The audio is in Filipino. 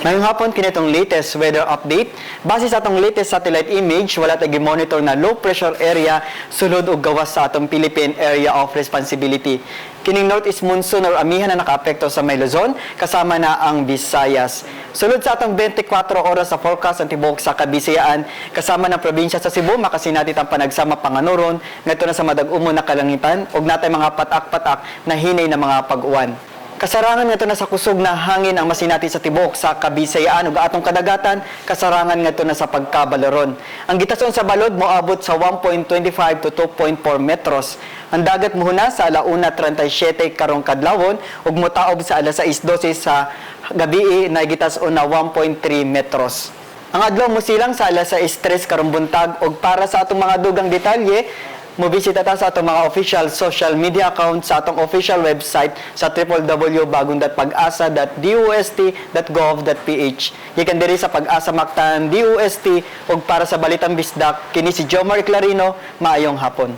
Ngayong hapon, kinitong latest weather update. Base sa atong latest satellite image, wala tayo monitor na low pressure area sulod o gawas sa atong Philippine Area of Responsibility. Kining northeast monsoon or amihan na nakaapekto sa may Luzon, kasama na ang Visayas. Sulod sa atong 24 oras sa forecast ang tibuok sa Kabisayaan, kasama ng probinsya sa Cebu, makasinati ang panagsama panganuron, ngadto na sa madag-umon na kalangitan, ug natay mga patak-patak na hinay na mga pag-uwan. Kasarangan nga na sa kusog na hangin ang masinati sa tibok sa Kabisayaan ug atong kadagatan, kasarangan nga na sa pagkabalaron. Ang gitason sa balod moabot sa 1.25 to 2.4 metros. Ang dagat muhuna sa 1:37 karong kadlawon ug motaob sa 6:12 sa gabii na gitason na 1.3 metros. Ang adlaw mo silang sa 6:03 karong buntag ug para sa atong mga dugang detalye, mobisita ta sa atong mga official social media account sa atong official website sa www.bagong.pag-asa.dust.gov.ph. Gikan diri sa Pag-asa Mactan DOST ug para sa Balitang Bisdak, kini si Jomar Clarino, maayong hapon.